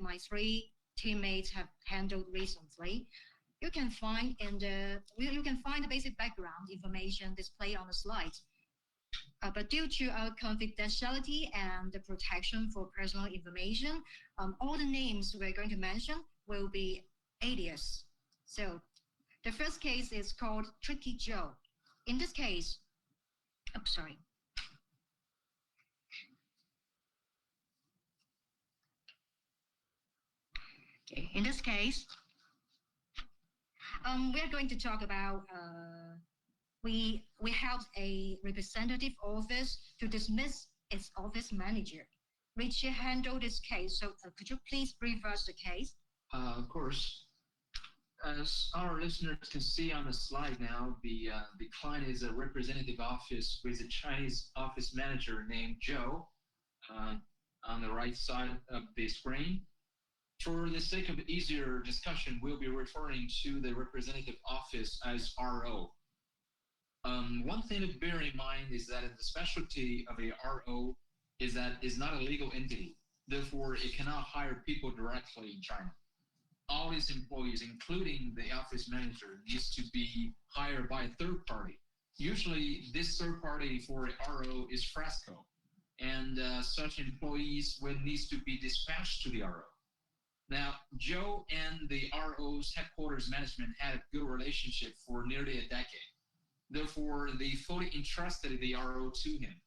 my 3 teammates have handled recently. You can find the basic background information displayed on the slide. But due to our confidentiality and the protection for personal information, all the names we're going to mention will be alias. So the first case is called Tricky Joe. In this case, in this case, we are going to talk about we helped a representative office to dismiss its office manager. Richie handled this case, so could you please brief us the case? Of course. As our listeners can see on the slide now, the client is a representative office with a Chinese office manager named Joe on the right side of the screen. For the sake of easier discussion, we'll be referring to the representative office as RO. One thing to bear in mind is that the specialty of a RO is that it's not a legal entity. Therefore, it cannot hire people directly in China. All its employees, including the office manager, needs to be hired by a third party. Usually, this third party for a RO is Fresco, and such employees will need to be dispatched to the RO. Now, Joe and the RO's headquarters management had a good relationship for nearly a decade. Therefore, they fully entrusted the RO to him.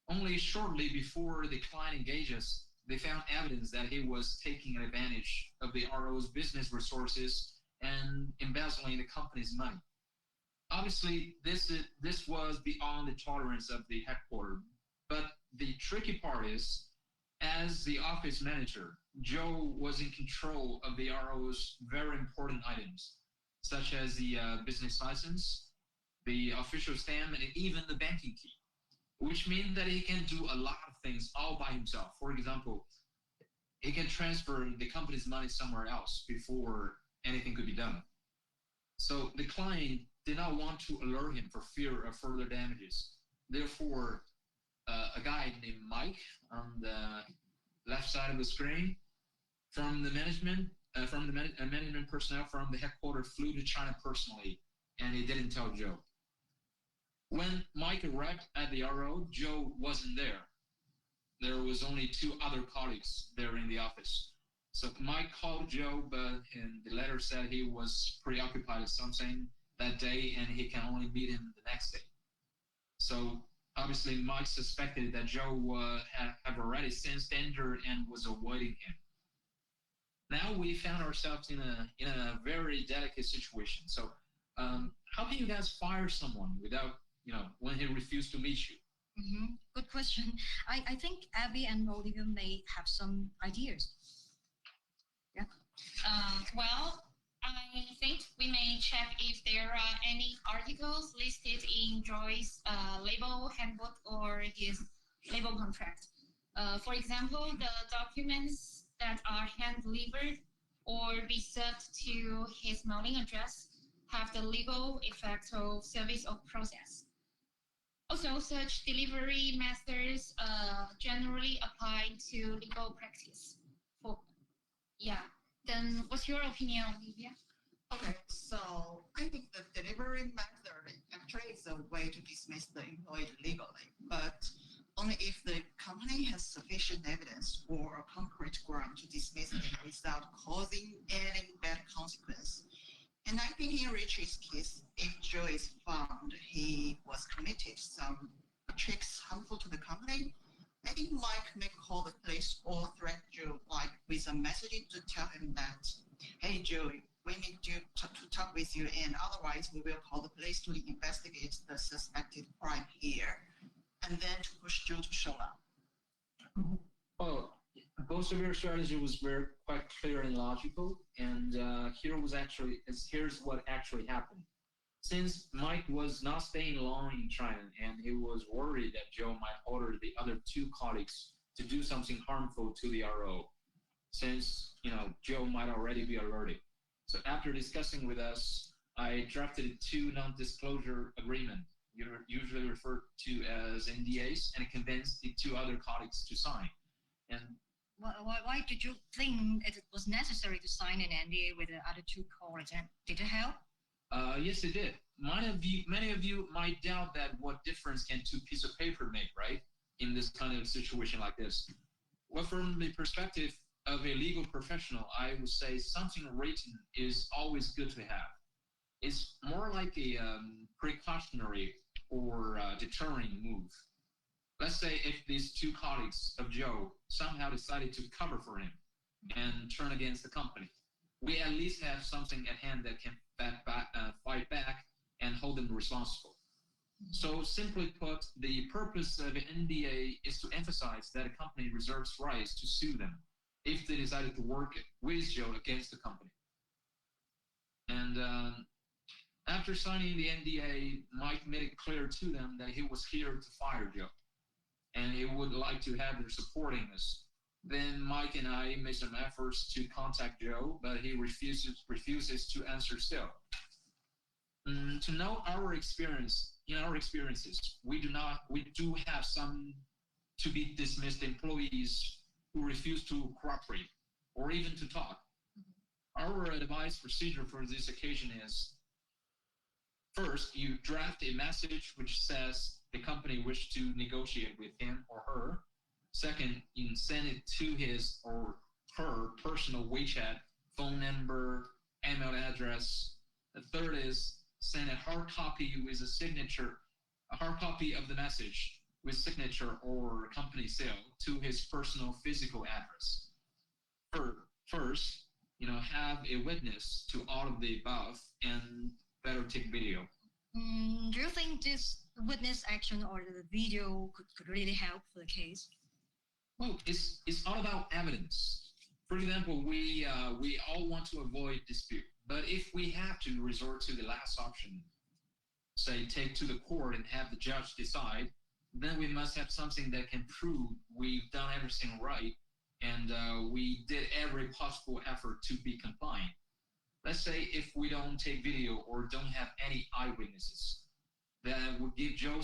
Only shortly before the client engages, they found evidence that he was taking advantage of the RO's business resources and embezzling the company's money. Obviously, this was beyond the tolerance of the headquarters. But the tricky part is, as the office manager, Joe was in control of the RO's very important items, such as the business license, the official stamp, and even the banking key, which means that he can do a lot of things all by himself. For example, he can transfer the company's money somewhere else before anything could be done. So the client did not want to alert him for fear of further damages. Therefore, a guy named Mike on the left side of the screen from the management personnel from the headquarters flew to China personally, and he didn't tell Joe. When Mike arrived at the RO, Joe wasn't there. There was only 2 other colleagues there in the office. So Mike called Joe, but in the letter said he was preoccupied with something that day and he can only meet him the next day. So obviously Mike suspected that Joe have already sensed danger and was avoiding him. Now we found ourselves in a very delicate situation. So how can you guys fire someone without, when he refused to meet you? Mm-hmm. Good question. I think Abby and Olivia may have some ideas. Yeah. Well, I think we may check if there are any articles listed in Joy's label handbook or his label contract. For example, the documents that are hand-delivered or be served to his mailing address have the legal effect of service of process. Also, such delivery methods generally apply to legal practice. Then what's your opinion, Olivia? Okay, so I think the delivery method actually is a way to dismiss the employee legally, but only if the company has sufficient evidence or concrete ground to dismiss him without causing any bad consequence. And I think in Richie's case, if Joe is found he was committed some tricks harmful to the company, I think Mike may call the police or threat Joe with a message to tell him that, hey Joe, we need to talk with you, and otherwise we will call the police to investigate the suspected crime here, and then to push Joe to show up. Well, both of your strategy was quite clear and logical, and here's what actually happened. Since Mike was not staying long in China and he was worried that Joe might order the other 2 colleagues to do something harmful to the RO, since Joe might already be alerted. So after discussing with us, I drafted 2 non-disclosure agreements, usually referred to as NDAs, and convinced the 2 other colleagues to sign. And Why did you think it was necessary to sign an NDA with the other two colleagues? And did it help? Yes, it did. Many of you might doubt that what difference can two pieces of paper make, right? In this kind of situation like this. Well, from the perspective of a legal professional, I would say something written is always good to have. It's more like a precautionary or deterring move. Let's say if these two colleagues of Joe somehow decided to cover for him and turn against the company, we at least have something at hand that can fight back and hold them responsible. So simply put, the purpose of an NDA is to emphasize that a company reserves rights to sue them if they decided to work with Joe against the company. And after signing the NDA, Mike made it clear to them that he was here to fire Joe, and he would like to have their support in this. Then Mike and I made some efforts to contact Joe, but he refuses to answer still. To know our experience, in our experiences, we do have some to be dismissed employees who refuse to cooperate or even to talk. Our advice procedure for this occasion is: first, you draft a message which says the company wishes to negotiate with him or her. Second, you send it to his or her personal WeChat, phone number, email address. The third is send a hard copy with a signature, a hard copy of the message with signature or company seal to his personal physical address. First, have a witness to all of the above and better take video. Do you think this witness action or the video could really help for the case? Well, it's all about evidence. For example, we all want to avoid dispute, but if we have to resort to the last option, say take to the court and have the judge decide, then we must have something that can prove we've done everything right and we did every possible effort to be compliant. Let's say if we don't take video or don't have any eyewitnesses, that would give Joe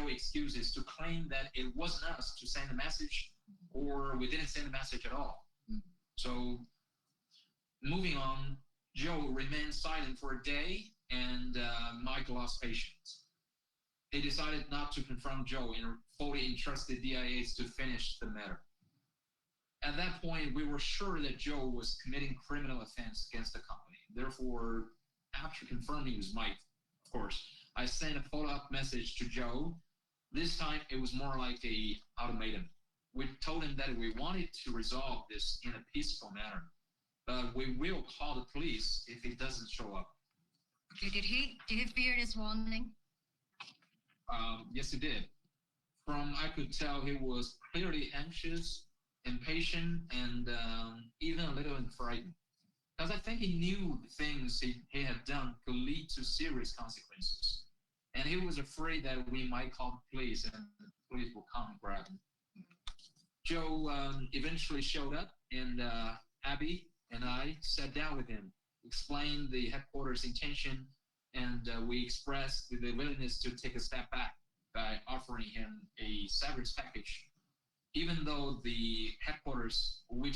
excuses to claim that it wasn't us to send the message or we didn't send the message at all. So moving on, Joe remained silent for a day and Mike lost patience. They decided not to confront Joe and fully entrusted DIAs to finish the matter. At that point, we were sure that Joe was committing criminal offense against the company. Therefore, after confirming with Mike, of course, I sent a follow-up message to Joe. This time, it was more like an ultimatum. We told him that we wanted to resolve this in a peaceful manner, but we will call the police if he doesn't show up. Okay, did he fear this warning? Yes, he did. I could tell he was clearly anxious, impatient, and even a little frightened. Because I think he knew the things he had done could lead to serious consequences. And he was afraid that we might call the police and the police will come and grab him. Joe eventually showed up, and Abby and I sat down with him, explained the headquarters' intention, and we expressed the willingness to take a step back by offering him a severance package. Even though we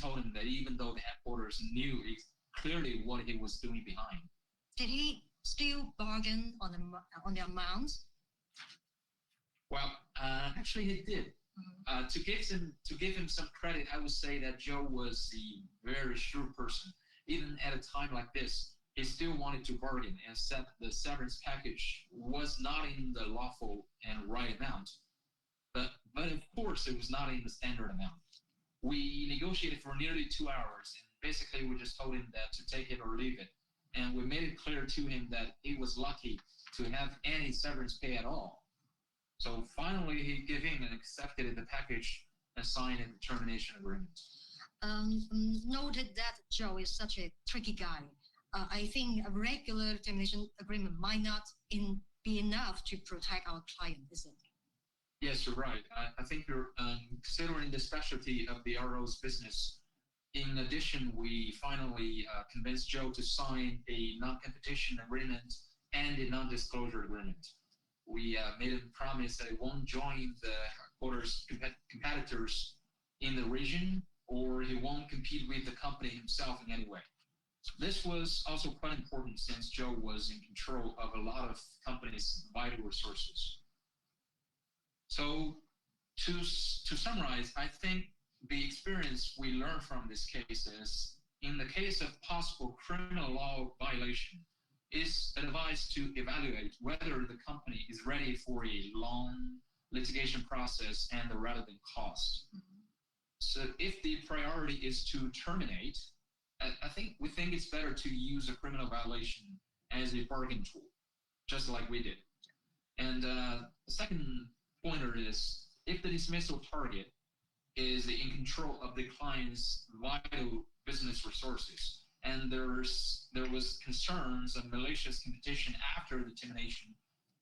told him that even though the headquarters knew clearly what he was doing behind. Did he still bargain on the amount? Well, actually he did. To give him some credit, I would say that Joe was a very shrewd person. Even at a time like this, he still wanted to bargain and said the severance package was not in the lawful and right amount. But of course, it was not in the standard amount. We negotiated for nearly 2 hours, and basically we just told him that to take it or leave it. And we made it clear to him that he was lucky to have any severance pay at all. So finally, he gave in and accepted the package and signed the termination agreement. Noted that Joe is such a tricky guy. I think a regular termination agreement might not be enough to protect our client, is it? Yes, you're right. I think you're considering the specialty of the RO's business. In addition, we finally convinced Joe to sign a non-competition agreement and a non-disclosure agreement. We made him promise that he won't join the headquarters competitors in the region, or he won't compete with the company himself in any way. This was also quite important since Joe was in control of a lot of companies' vital resources. So to summarize, I think the experience we learned from this case is, in the case of possible criminal law violation, is advised to evaluate whether the company is ready for a long litigation process and the relevant cost. So if the priority is to terminate, we think it's better to use a criminal violation as a bargain tool, just like we did. And the second pointer is, if the dismissal target is in control of the client's vital business resources, and there was concerns of malicious competition after the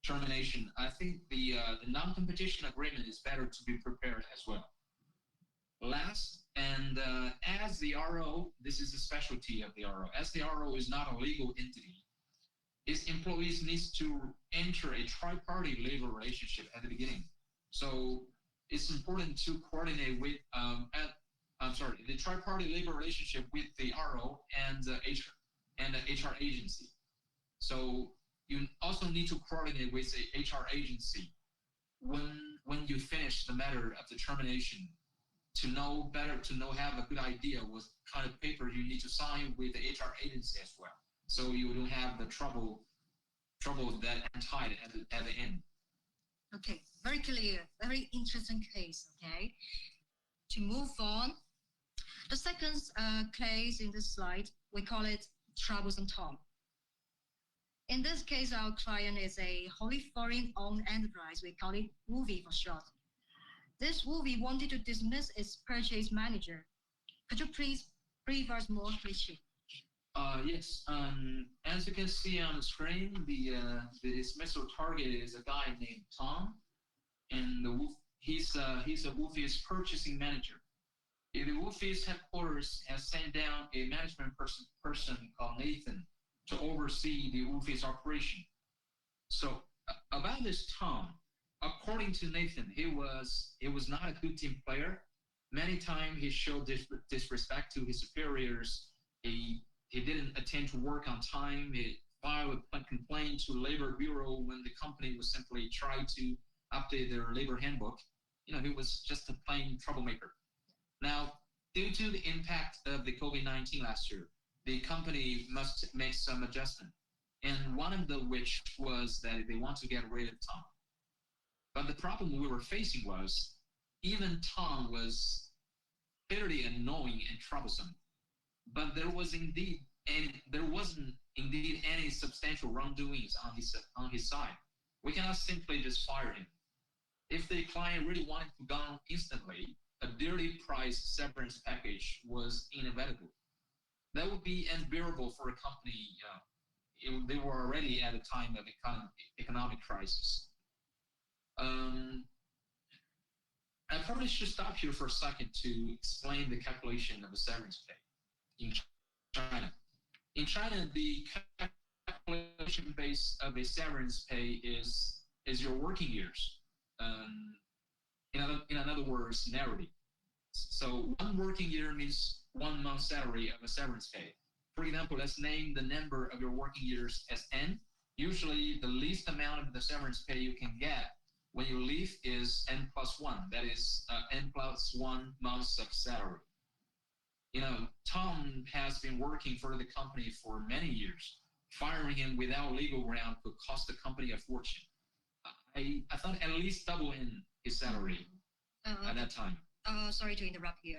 termination, I think the non-competition agreement is better to be prepared as well. Last, and as the RO, this is the specialty of the RO, as the RO is not a legal entity, its employees needs to enter a tri-party labor relationship at the beginning. So it's important to coordinate with, the tri-party labor relationship with the RO and the HR agency. So you also need to coordinate with the HR agency when you finish the matter of the termination, to have a good idea what kind of paper you need to sign with the HR agency as well, so you don't have the trouble that tied at the end. Okay, very clear, very interesting case. Okay, to move on, the second case in this slide, we call it Troublesome Tom. In this case, our client is a wholly foreign-owned enterprise. We call it WUVI for short. This WUVI wanted to dismiss its purchase manager. Could you please brief us more, Richie? Yes. As you can see on the screen, the dismissal target is a guy named Tom, and he's a WUVI's purchasing manager. The WUVI's headquarters has sent down a management person called Nathan to oversee the WUVI's operation. So about this Tom, according to Nathan, he was not a good team player. Many times he showed disrespect to his superiors. He didn't attend to work on time. He filed a complaint to Labor Bureau when the company was simply trying to update their labor handbook. He was just a plain troublemaker. Now, due to the impact of the COVID-19 last year, the company must make some adjustment, and one of which was that they want to get rid of Tom. But the problem we were facing was, even Tom was fairly annoying and troublesome, but there wasn't indeed any substantial wrongdoings on his side. We cannot simply just fire him. If the client really wanted to go instantly, a dearly priced severance package was inevitable. That would be unbearable for a company. They were already at a time of economic crisis. I probably should stop here for a second to explain the calculation of a severance pay in China. In China, the calculation base of a severance pay is your working years. In other words, seniority. So one working year means 1 month's salary of a severance pay. For example, let's name the number of your working years as N. Usually, the least amount of the severance pay you can get when you leave is N plus 1. That is N plus 1 months of salary. Tom has been working for the company for many years. Firing him without legal ground could cost the company a fortune. I thought at least double in his salary at that time. Sorry to interrupt you.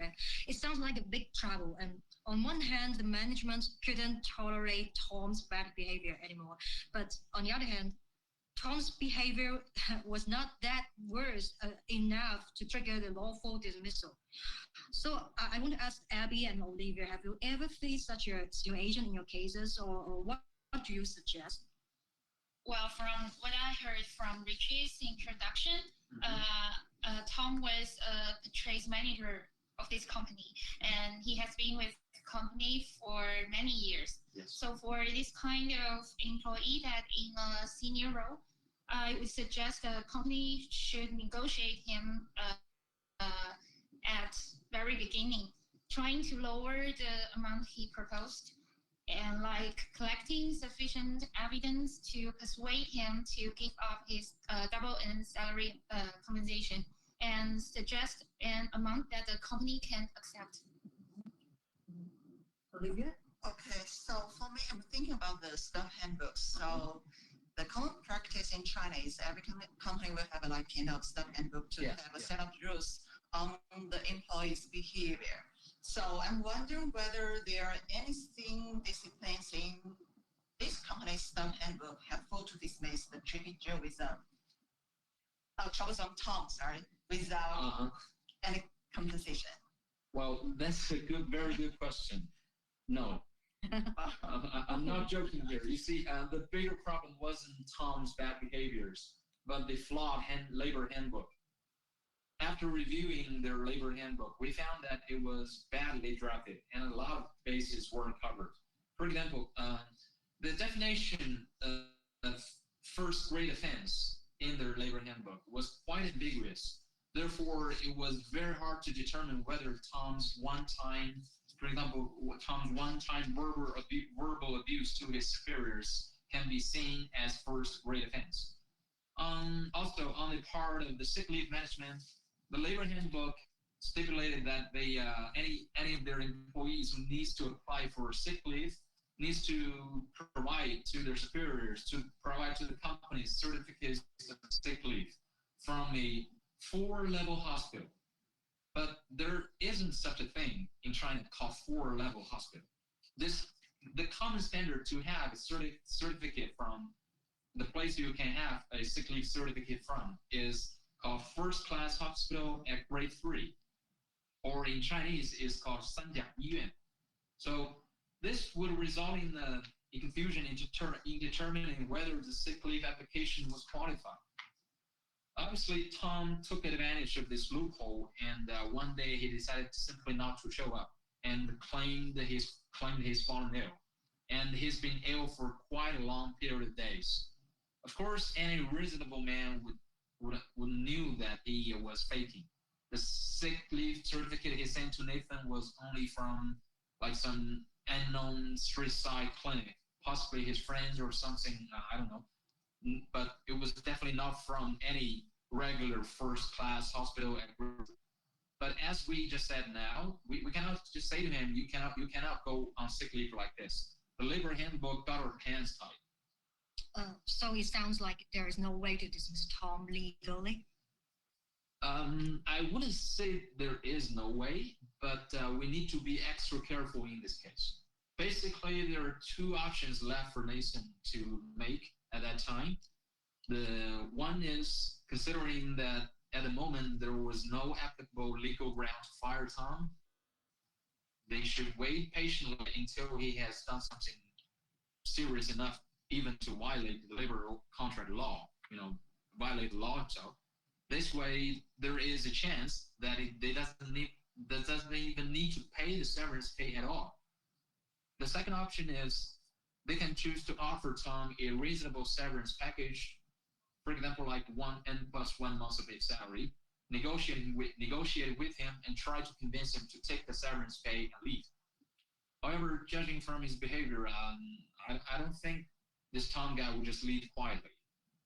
It sounds like a big trouble. And on one hand, the management couldn't tolerate Tom's bad behavior anymore. But on the other hand, Tom's behavior was not that worse enough to trigger the lawful dismissal. So I want to ask Abby and Olivia, have you ever faced such a situation in your cases, or what do you suggest? Well, from what I heard from Richie's introduction, Tom was the trade manager of this company, and he has been with the company for many years. Yes. So for this kind of employee that in a senior role, I would suggest the company should negotiate him at very beginning, trying to lower the amount he proposed and like collecting sufficient evidence to persuade him to give up his double in salary compensation and suggest an amount that the company can accept. Olivia? Okay, so for me, I'm thinking about the staff handbook. So the common practice in China is every company will have a staff handbook to have a set of rules on the employee's behavior. So I'm wondering whether there are anything disciplines in this company's staff handbook helpful to dismiss the tricky Joe without troublesome Tom, without any compensation. Well, that's a very good question. No. I'm not joking here. You see, the bigger problem wasn't Tom's bad behaviors, but the flawed labor handbook. After reviewing their labor handbook, we found that it was badly drafted and a lot of bases weren't covered. For example, the definition of first-grade offense in their labor handbook was quite ambiguous. Therefore, it was very hard to determine whether Tom's one-time verbal abuse to his superiors can be seen as first-grade offense. Also, on the part of the sick leave management, the labor handbook stipulated that any of their employees who needs to apply for sick leave needs to provide to their superiors, to provide to the company certificates of sick leave from a 4-level hospital. But there isn't such a thing in China called 4-level hospital. The common standard to have a certificate from, the place you can have a sick leave certificate from, is called first-class hospital at grade 3, or in Chinese is called 三甲医院. So this would result in confusion in determining whether the sick leave application was qualified. Obviously, Tom took advantage of this loophole, and one day he decided simply not to show up and claimed he's fallen ill, and he's been ill for quite a long period of days. Of course, any reasonable man would knew that he was faking. The sick leave certificate he sent to Nathan was only from some unknown street side clinic, possibly his friends or something, I don't know. But it was definitely not from any regular first-class hospital at group. But as we just said now, we cannot just say to him, you cannot go on sick leave like this. The labor handbook got our hands tied. So it sounds like there is no way to dismiss Tom legally. I wouldn't say there is no way, but we need to be extra careful in this case. Basically, there are 2 options left for Nathan to make at that time. The one is, considering that at the moment there was no applicable legal ground to fire Tom, they should wait patiently until he has done something serious enough even to violate the labor contract law, violate the law itself. This way, there is a chance that they doesn't even need to pay the severance pay at all. The second option is they can choose to offer Tom a reasonable severance package, for example, like 1 month of his salary, negotiate with him and try to convince him to take the severance pay and leave. However, judging from his behavior, I don't think this Tom guy will just leave quietly.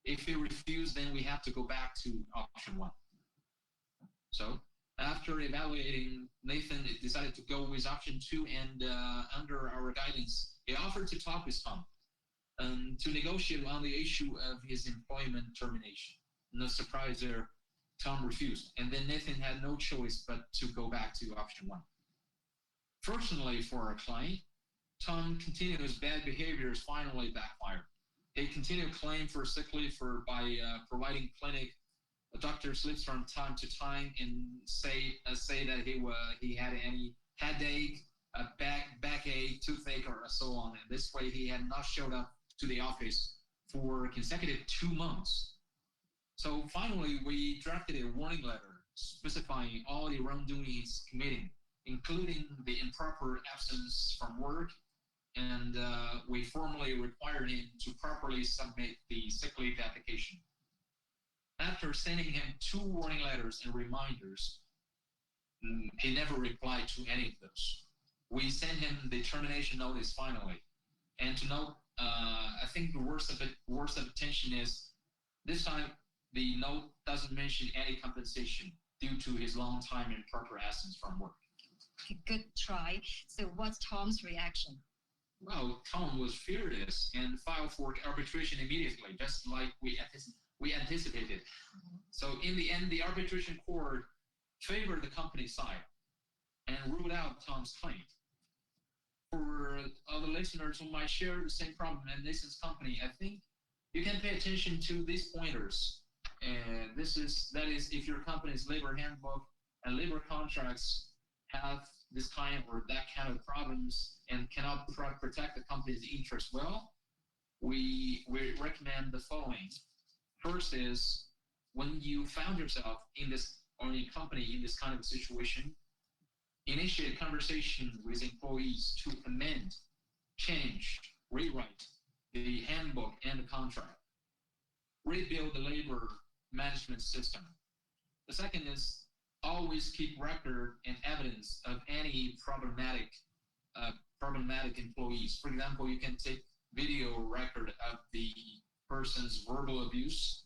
If he refuses, then we have to go back to option 1. So, after evaluating, Nathan decided to go with option 2, and under our guidance, he offered to talk with Tom to negotiate on the issue of his employment termination. No surprise there, Tom refused, and then Nathan had no choice but to go back to option 1. Fortunately for our client, Tom continued his bad behaviors finally backfired. He continued claim for sick leave by providing clinic doctor slips from time to time and say that he had any headache, a backache, toothache, or so on. And this way, he had not showed up to the office for consecutive 2 months. So finally, we drafted a warning letter specifying all the wrongdoing he's committing, including the improper absence from work, and we formally required him to properly submit the sick leave application. After sending him 2 warning letters and reminders, he never replied to any of those. We sent him the termination notice finally. And to note, I think the worst of attention is this time the note doesn't mention any compensation due to his long time and proper absence from work. Good try. So what's Tom's reaction? Well, Tom was furious and filed for arbitration immediately, just like we anticipated. Mm-hmm. So in the end, the arbitration court favored the company side and ruled out Tom's claim. For other listeners who might share the same problem in Nissan's company, I think you can pay attention to these pointers. And that is if your company's labor handbook and labor contracts have this kind or that kind of problems and cannot protect the company's interests well, we recommend the following. First is when you found yourself in this or your company in this kind of situation, initiate conversation with employees to amend, change, rewrite the handbook and the contract, rebuild the labor management system. The second is always keep record and evidence of any problematic employees. For example, you can take video record of the person's verbal abuse,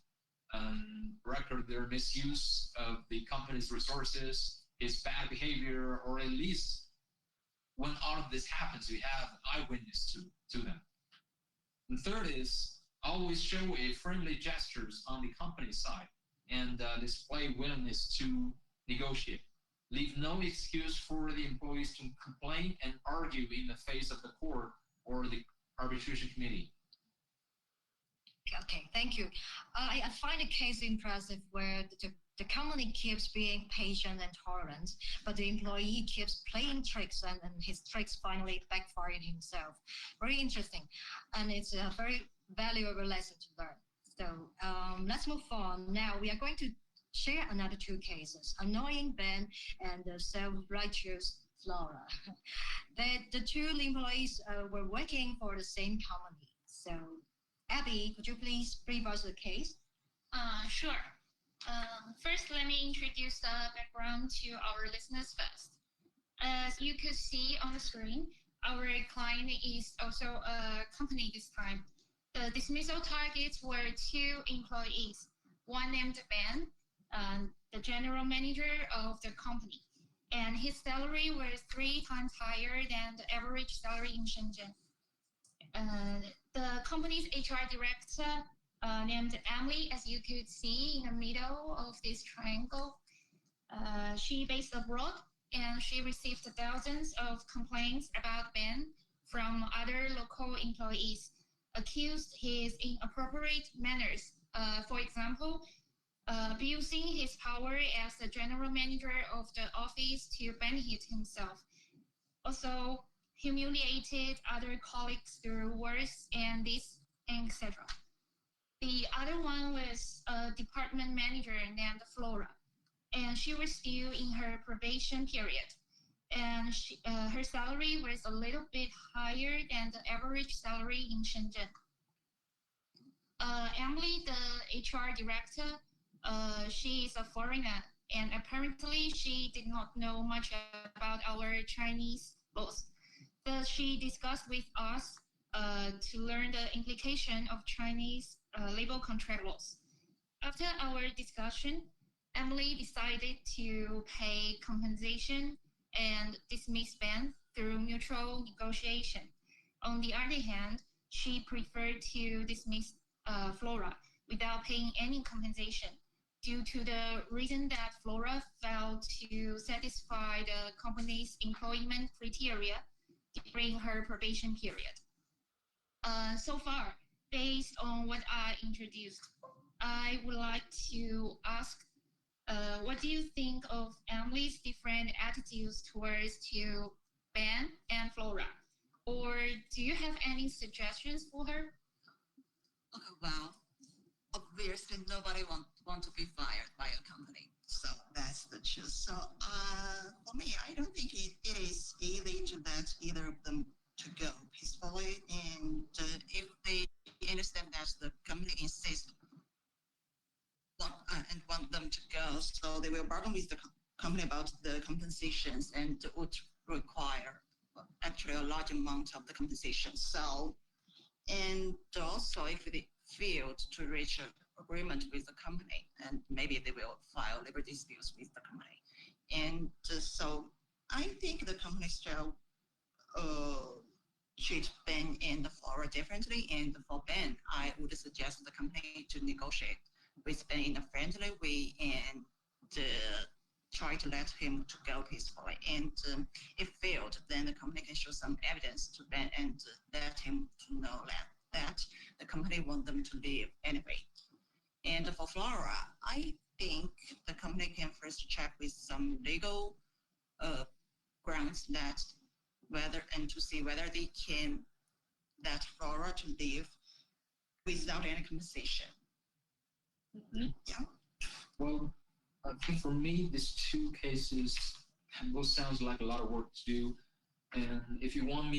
record their misuse of the company's resources, his bad behavior, or at least when all of this happens, we have eyewitness to them. And third is always show a friendly gestures on the company side and display willingness to negotiate. Leave no excuse for the employees to complain and argue in the face of the court or the arbitration committee. Okay, thank you. I find the case impressive where the company keeps being patient and tolerant, but the employee keeps playing tricks and his tricks finally backfired himself. Very interesting. And it's a very valuable lesson to learn. So let's move on. Now we are going to share another two cases, annoying Ben and the self-righteous Flora. The two employees were working for the same company. So Abby, could you please brief us the case? Sure. First, let me introduce the background to our listeners first. As you could see on the screen, our client is also a company this time. The dismissal targets were two employees, one named Ben, the general manager of the company, and his salary was 3 times higher than the average salary in Shenzhen. The company's HR director named Emily, as you could see in the middle of this triangle. She based abroad and she received thousands of complaints about Ben from other local employees, accused his inappropriate manners. For example, abusing his power as the general manager of the office to benefit himself. Also, humiliated other colleagues through words and this, etc. The other one was a department manager named Flora, and she was still in her probation period. And her salary was a little bit higher than the average salary in Shenzhen. Emily, the HR director, she is a foreigner, and apparently she did not know much about our Chinese laws. But she discussed with us to learn the implication of Chinese labor contract laws. After our discussion, Emily decided to pay compensation and dismiss Ben through mutual negotiation. On the other hand, she preferred to dismiss Flora without paying any compensation due to the reason that Flora failed to satisfy the company's employment criteria during her probation period. So far, based on what I introduced, I would like to ask, what do you think of Emily's different attitudes towards Ben and Flora? Or do you have any suggestions for her? Okay, well, obviously nobody want to be fired by a company. So that's the truth. So for me, I don't think it is easy to let either of them to go peacefully. And if they understand that the company insists and want them to go, so they will bargain with the company about the compensations and would require actually a large amount of the compensation. So, and also if they failed to reach an agreement with the company, and maybe they will file labor disputes with the company. And so I think the company shall treat Ben and Flora differently. And for Ben, I would suggest the company to negotiate with Ben in a friendly way and try to let him to go peacefully. And if failed, then the company can show some evidence to Ben and let him to know that the company want them to leave anyway. And for Flora, I think the company can first check with some legal grounds that to see whether they can let Flora to leave without any compensation. Mm-hmm. Yeah. Well, I think for me, these two cases both sounds like a lot of work to do. And if you want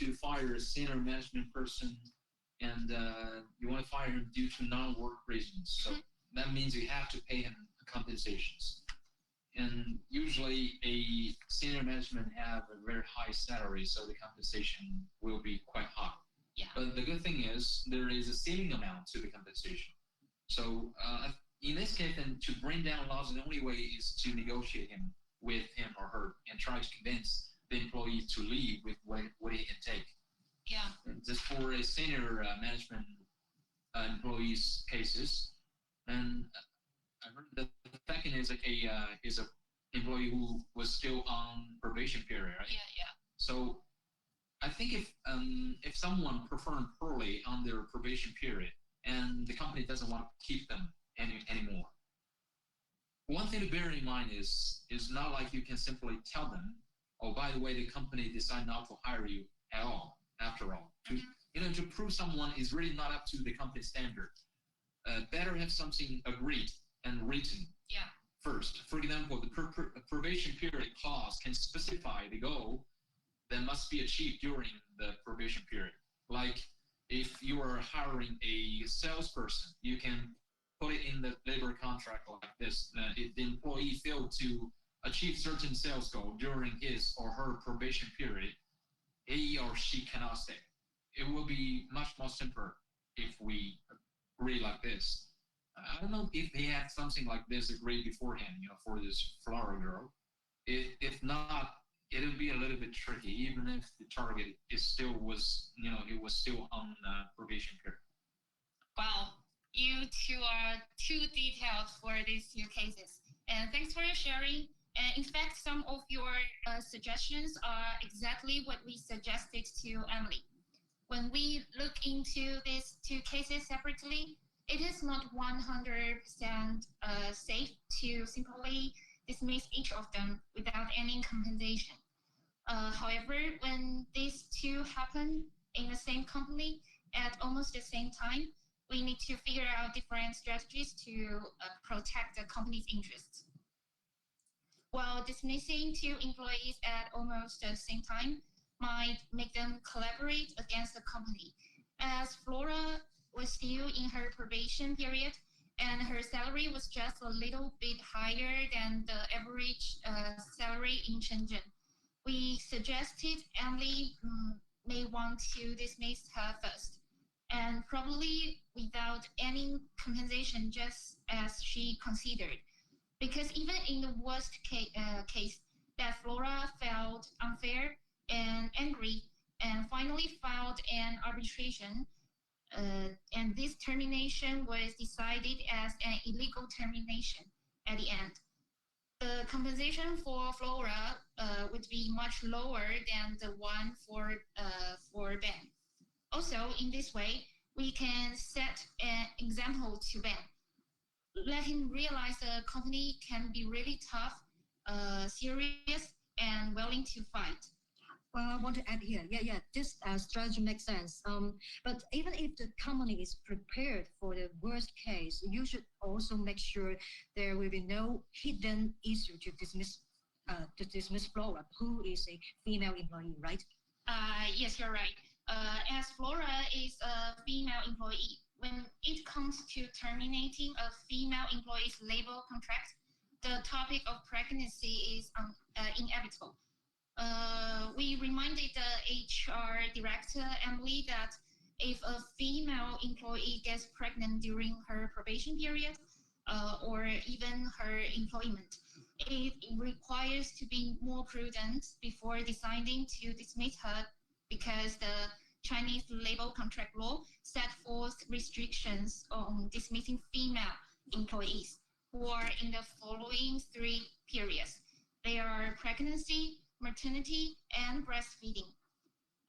to fire a senior management person, and you want to fire him due to non-work reasons, so that means you have to pay him compensations. And usually, a senior management have a very high salary, so the compensation will be quite high. Yeah. But the good thing is there is a ceiling amount to the compensation. So in this case, then to bring down loss, the only way is to negotiate with him or her and try to convince the employee to leave with what he can take. Yeah. And just for a senior management employees cases, and I heard that the second is a employee who was still on probation period, right? Yeah. So I think if someone performed poorly on their probation period and the company doesn't want to keep them anymore, one thing to bear in mind is not like you can simply tell them, oh, by the way, the company decided not to hire you at all. After all, to prove someone is really not up to the company standard, better have something agreed and written. Yeah. First, for example, the probation period clause can specify the goal that must be achieved during the probation period. Like if you are hiring a salesperson, you can put it in the labor contract like this. If the employee failed to achieve certain sales goal during his or her probation period, he or she cannot stay. It will be much more simpler if we agree like this. I don't know if they had something like this agreed beforehand, for this Flora girl. If not, it'll be a little bit tricky, even if the target it was still on probation period. Wow, you two are too detailed for these two cases. And thanks for your sharing. And in fact, some of your suggestions are exactly what we suggested to Emily. When we look into these two cases separately, it is not 100% safe to simply dismiss each of them without any compensation. However, when these two happen in the same company at almost the same time, we need to figure out different strategies to protect the company's interests. While dismissing two employees at almost the same time might make them collaborate against the company, as Flora was still in her probation period and her salary was just a little bit higher than the average salary in Shenzhen. We suggested Emily may want to dismiss her first, and probably without any compensation, just as she considered. Because even in the worst case, that Flora felt unfair and angry and finally filed an arbitration, and this termination was decided as an illegal termination at the end. The compensation for Flora would be much lower than the one for Ben. Also, in this way, we can set an example to Ben. Let him realize the company can be really tough, serious, and willing to fight. Well, I want to add here. Yeah, this strategy makes sense. But even if the company is prepared for the worst case, you should also make sure there will be no hidden issue to dismiss Flora, who is a female employee, right? Yes, you're right. As Flora is a female employee, when it comes to terminating a female employee's labor contract, the topic of pregnancy is inevitable. We reminded the HR director, Emily, that if a female employee gets pregnant during her probation period or even her employment, it requires to be more prudent before deciding to dismiss her because the Chinese labor contract law set forth restrictions on dismissing female employees who are in the following 3 periods. They are pregnancy, maternity, and breastfeeding.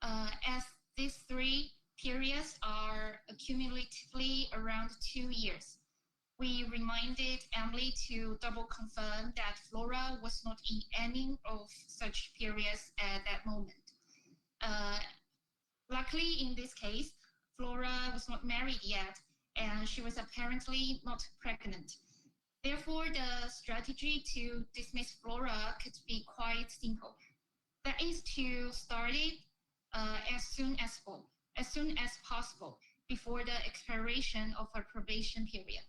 As these 3 periods are accumulatively around 2 years, we reminded Emily to double confirm that Flora was not in any of such periods at that moment. Luckily, in this case, Flora was not married yet, and she was apparently not pregnant. Therefore, the strategy to dismiss Flora could be quite simple. That is to start it as soon as possible before the expiration of her probation period.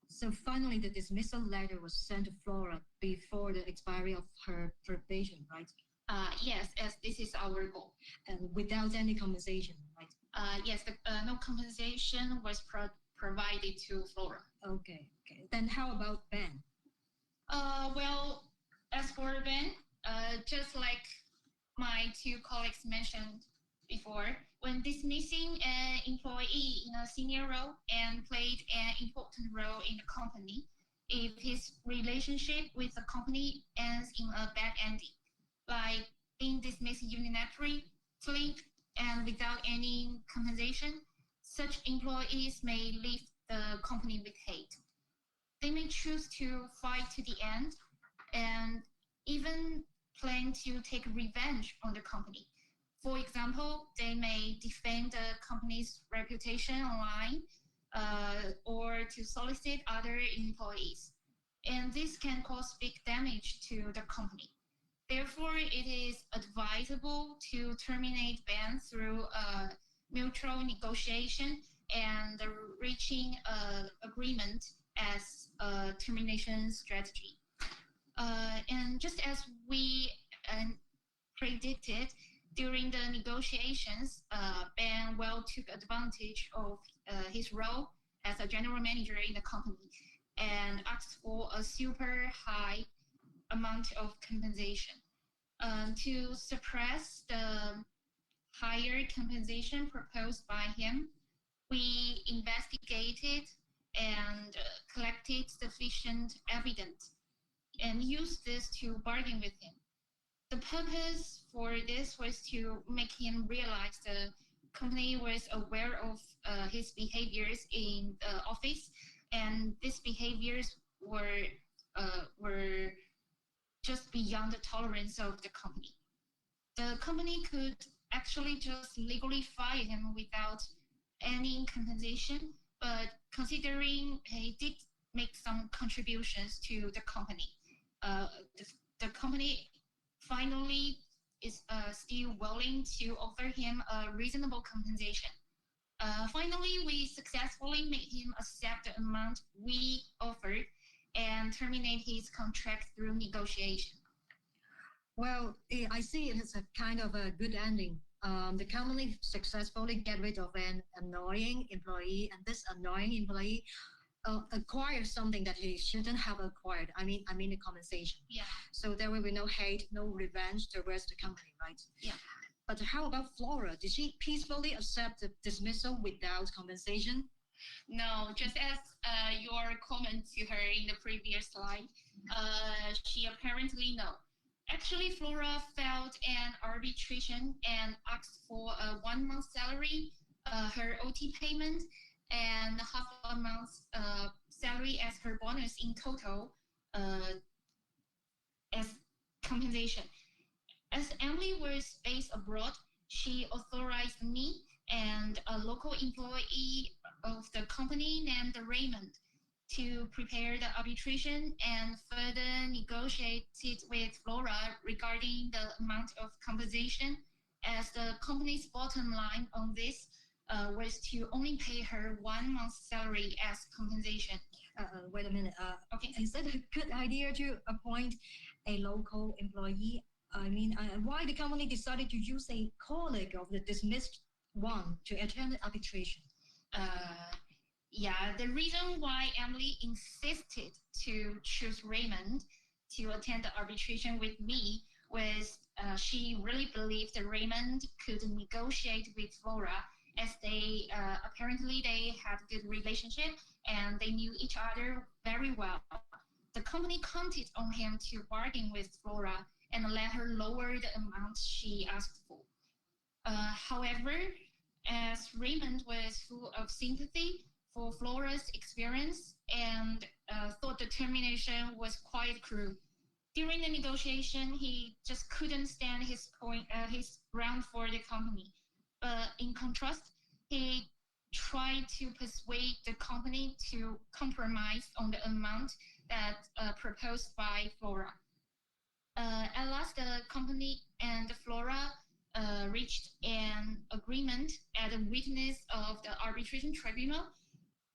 So finally, the dismissal letter was sent to Flora before the expiry of her probation, right? Yes, as this is our goal. And without any compensation, right? Yes, no compensation was provided to Flora. Okay. Then how about Ben? Well, as for Ben, just like my 2 colleagues mentioned before, when dismissing an employee in a senior role and played an important role in the company, if his relationship with the company ends in a bad ending, like being dismissed unilaterally and without any compensation, such employees may leave the company with hate. They may choose to fight to the end and even plan to take revenge on the company. For example, they may defame the company's reputation online or to solicit other employees. And this can cause big damage to the company. Therefore, it is advisable to terminate Ben through a mutual negotiation and reaching an agreement as a termination strategy. And just as we predicted, during the negotiations, Ben well took advantage of his role as a general manager in the company and asked for a super high amount of compensation. To suppress the higher compensation proposed by him, we investigated and collected sufficient evidence and used this to bargain with him. The purpose for this was to make him realize the company was aware of his behaviors in the office, and these behaviors were just beyond the tolerance of the company. The company could actually just legally fire him without any compensation, but considering he did make some contributions to the company, the company finally is still willing to offer him a reasonable compensation. Finally, we successfully made him accept the amount we offered and terminate his contract through negotiation. Well, I see it as a kind of a good ending. The company successfully get rid of an annoying employee, and this annoying employee acquired something that he shouldn't have acquired. I mean the compensation. Yeah. So there will be no hate, no revenge towards the company, right? Yeah. But how about Flora? Did she peacefully accept the dismissal without compensation? No, just as your comment to her in the previous slide, she apparently no. Actually, Flora filed an arbitration and asked for a 1 month salary, her OT payment, and half a month's salary as her bonus in total as compensation. As Emily was based abroad, she authorized me and a local employee of the company named Raymond to prepare the arbitration and further negotiated with Flora regarding the amount of compensation, as the company's bottom line on this was to only pay her 1 month's salary as compensation. Wait a minute. Okay. Is it a good idea to appoint a local employee? I mean, why the company decided to use a colleague of the dismissed one to attend the arbitration? Yeah, the reason why Emily insisted to choose Raymond to attend the arbitration with me was she really believed that Raymond could negotiate with Flora, as they apparently they had a good relationship and they knew each other very well. The company counted on him to bargain with Flora and let her lower the amount she asked for. However, as Raymond was full of sympathy for Flora's experience and thought the termination was quite cruel. During the negotiation, he just couldn't stand his ground for the company. But in contrast, he tried to persuade the company to compromise on the amount that proposed by Flora. At last, the company and Flora reached an agreement at the witness of the arbitration tribunal,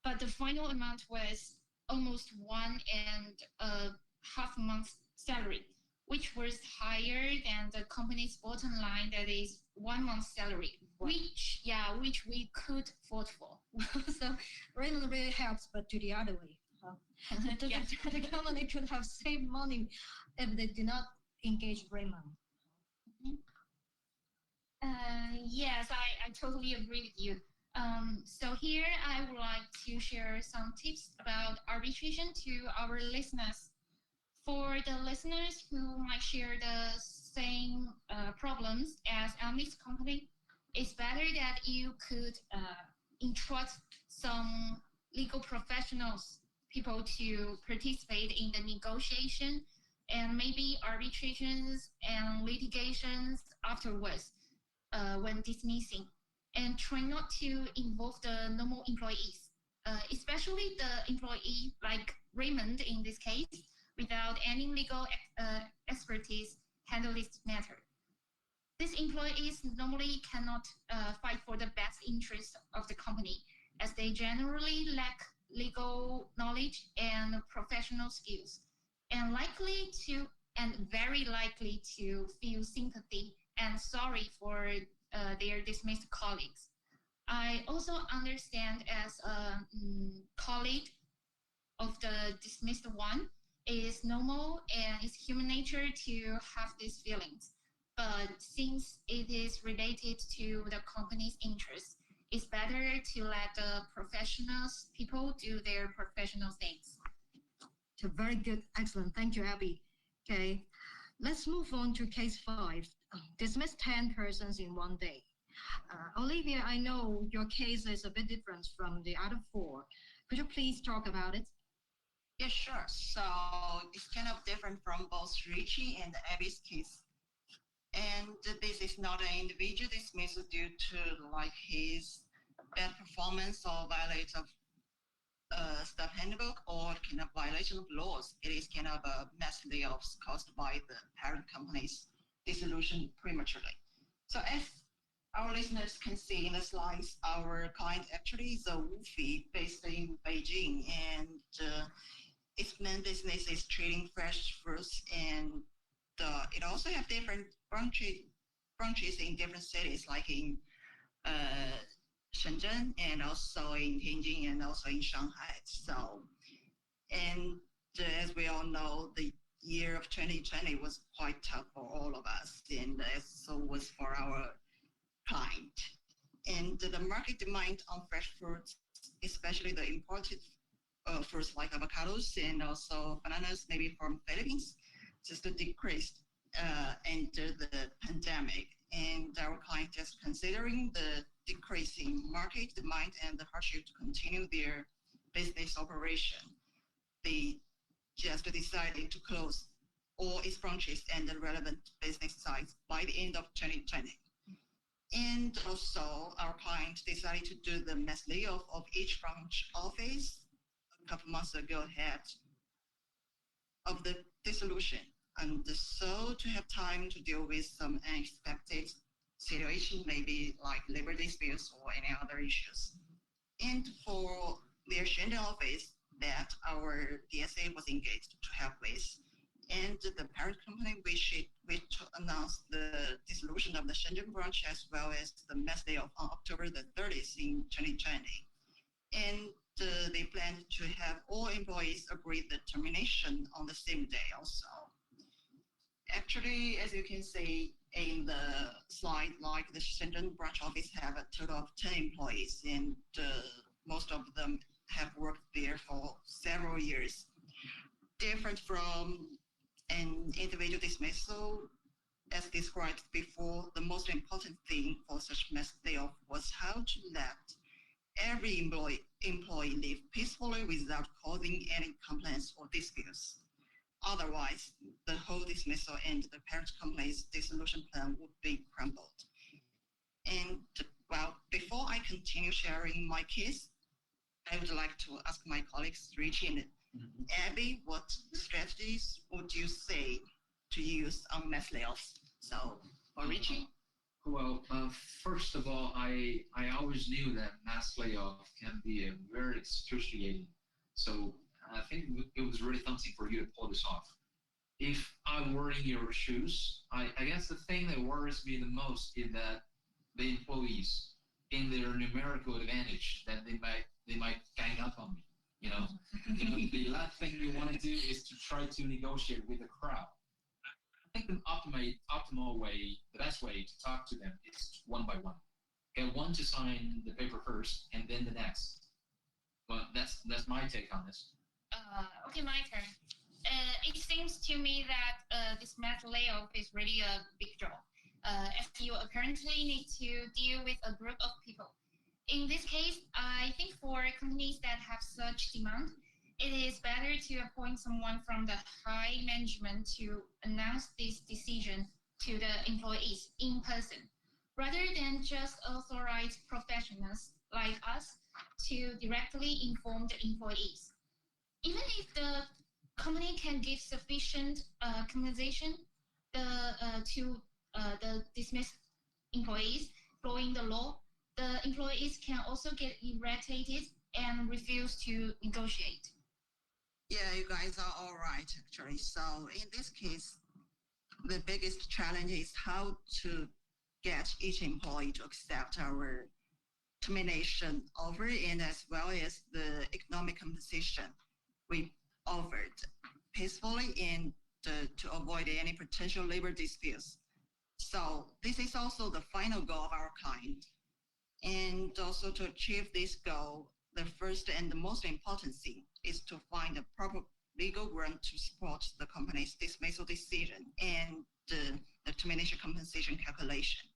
but the final amount was almost 1.5 months salary, which was higher than the company's bottom line, that is 1 month's salary, which we could vote for. So Raymond really helps, but to the other way. The company could have saved money if they did not engage Raymond. Yes, I totally agree with you. So here I would like to share some tips about arbitration to our listeners. For the listeners who might share the same problems as Emily's company, it's better that you could entrust some legal professionals, people to participate in the negotiation and maybe arbitrations and litigations afterwards when dismissing. And try not to involve the normal employees, especially the employee like Raymond in this case, without any legal expertise handle this matter. These employees normally cannot fight for the best interest of the company, as they generally lack legal knowledge and professional skills, and very likely to feel sympathy and sorry for their dismissed colleagues. I also understand as a colleague of the dismissed one, it is normal and it's human nature to have these feelings. But since it is related to the company's interests, it's better to let the professionals, people do their professional things. So very good, excellent. Thank you, Abby. Okay, let's move on to case 5. Dismiss 10 persons in one day. Olivia, I know your case is a bit different from the other 4. Could you please talk about it? Yeah, sure. So it's kind of different from both Richie and Abby's case. And this is not an individual dismissal due to like his bad performance or violation of staff handbook or kind of violation of laws. It is kind of a mass layoffs caused by the parent company's dissolution prematurely. So as our listeners can see in the slides, our client actually is a Woofy based in Beijing, and its main business is trading fresh fruits, and it also have different branches in different cities, like in Shenzhen and also in Tianjin and also in Shanghai. So, and as we all know, the year of 2020 was quite tough for all of us, and so was for our client. And the market demand on fresh fruits, especially the imported fruits like avocados and also bananas, maybe from Philippines, just decreased under the pandemic. And our client is considering the decreasing market demand and the hardship to continue their business operation. They just decided to close all its branches and the relevant business sites by the end of 2020. And also, our client decided to do the mass layoff of each branch office a couple months ago ahead of the dissolution. And so to have time to deal with some unexpected situation, maybe like labor disputes or any other issues. And for their Shenzhen office, that our DSA was engaged to help with. And the parent company wished to announce the dissolution of the Shenzhen branch as well as the mass layoff on October the 30th in 2020. And they planned to have all employees agree the termination on the same day also. Actually, as you can see in the slide, like the Shenzhen branch office have a total of 10 employees, and most of them have worked there for several years. Different from an individual dismissal, as described before, the most important thing for such mass layoff was how to let every employee live peacefully without causing any complaints or disputes. Otherwise, the whole dismissal and the parent company's dissolution plan would be crumbled. And well, before I continue sharing my case, I would like to ask my colleagues, Richie and Abby, what strategies would you say to use on mass layoffs? So, for Richie? Well, first of all, I always knew that mass layoff can be very excruciating. So I think it was really something for you to pull this off. If I were in your shoes, I guess the thing that worries me the most is that the employees, in their numerical advantage, that they might gang up on me. The last thing you want to do is to try to negotiate with the crowd. I think the optimal way, the best way to talk to them is one by one. Get one to sign the paper first, and then the next. Well, that's my take on this. Okay, my turn. It seems to me that this mass layoff is really a big job, as you apparently need to deal with a group of people. In this case, I think for companies that have such demand, it is better to appoint someone from the high management to announce this decision to the employees in person, rather than just authorize professionals like us to directly inform the employees. Even if the company can give sufficient compensation to the dismissed employees following the law, the employees can also get irritated and refuse to negotiate. Yeah, you guys are all right, actually. So in this case, the biggest challenge is how to get each employee to accept our termination offer, and as well as the economic compensation we offered peacefully and to avoid any potential labor disputes. So this is also the final goal of our client. And also to achieve this goal, the first and the most important thing is to find a proper legal ground to support the company's dismissal decision and the termination compensation calculation,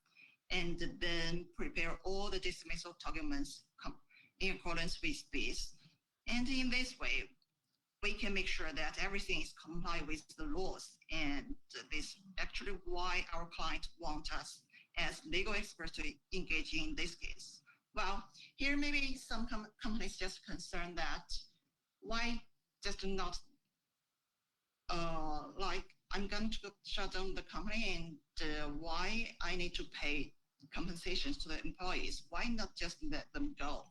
and then prepare all the dismissal documents in accordance with this. And in this way, we can make sure that everything is compliant with the laws. And this is actually why our client wants us as legal experts to engage in this case. Well, here maybe some companies just concerned that why just not like I'm going to shut down the company, and why I need to pay compensations to the employees? Why not just let them go?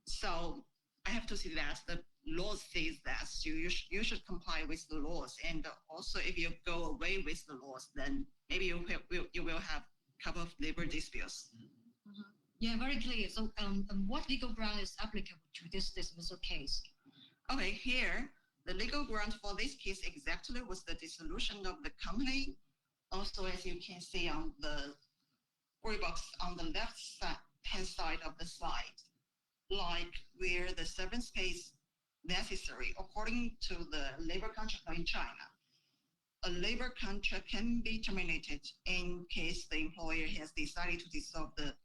So I have to say that the law says that you should comply with the laws, and also if you go away with the laws, then maybe you will have a couple of labor disputes. Mm-hmm. Yeah, very clear. So what legal ground is applicable to this dismissal case? Okay, here, the legal ground for this case exactly was the dissolution of the company. Also, as you can see on the gray box on the left-hand side of the slide, like where the severance pay is necessary according to the labor contract in China. A labor contract can be terminated in case the employer has decided to dissolve the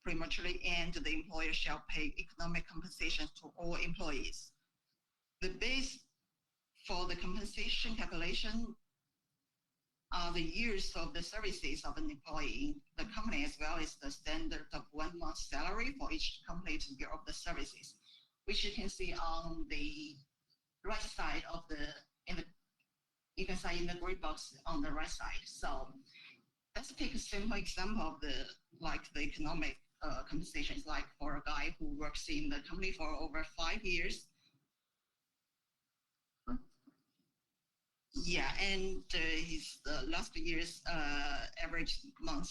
prematurely, and the employer shall pay economic compensation to all employees. The base for the compensation calculation are the years of the services of an employee, the company, as well as the standard of 1 month's salary for each completed year of the services, which you can see on the right side of you can see in the gray box on the right side. So let's take a simple example of the economic compensation. Like for a guy who works in the company for over 5 years, Yeah, and his last year's average month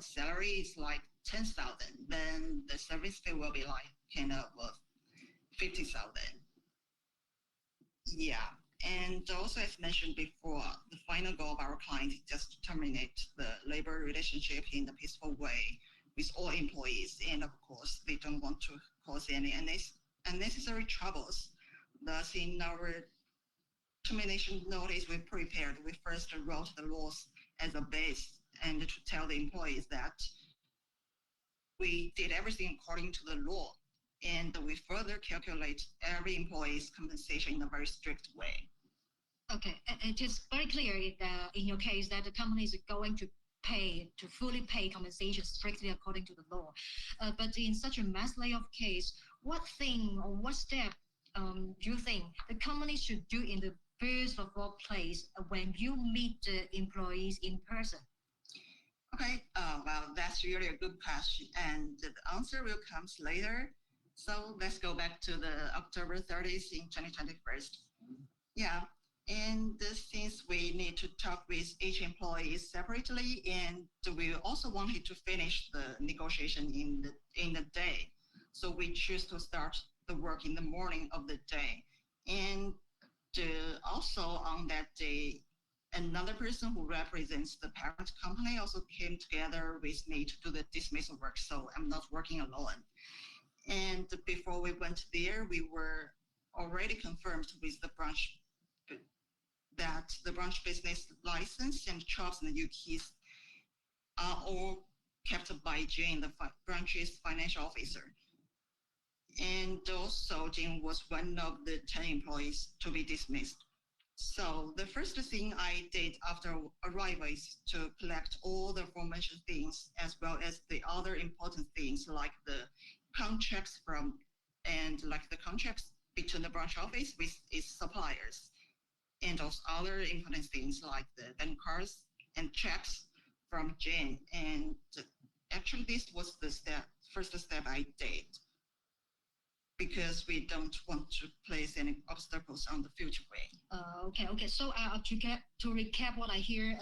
salary is like 10,000. Then the service fee will be like kind of 50,000. Yeah, and also as mentioned before, the final goal of our client is just to terminate the labor relationship in a peaceful way with all employees, and of course, they don't want to cause any unnecessary troubles. Thus, in our termination notice we prepared, we first wrote the laws as a base and to tell the employees that we did everything according to the law, and we further calculate every employee's compensation in a very strict way. Okay, it is very clear that in your case that the company is going to fully pay compensation strictly according to the law. But in such a mass layoff case, what thing or what step do you think the company should do in the first of all place when you meet the employees in person? Okay, well, that's really a good question, and the answer will come later. So let's go back to the October 30th in 2021. Yeah, and since we need to talk with each employee separately, and we also wanted to finish the negotiation in the day, so we choose to start the work in the morning of the day, and also on that day, another person who represents the parent company also came together with me to do the dismissal work. So I'm not working alone. And before we went there, we were already confirmed with the branch that the branch business license and jobs and UKs are all kept by Jane, the branch's financial officer. And also Jane was one of the 10 employees to be dismissed. So the first thing I did after arrival is to collect all the aforementioned things as well as the other important things like the contracts between the branch office with its suppliers, and also other important things like the bank cards and checks from Jane. And actually this was the first step I did, because we don't want to place any obstacles on the future way. Okay. So to recap what I hear,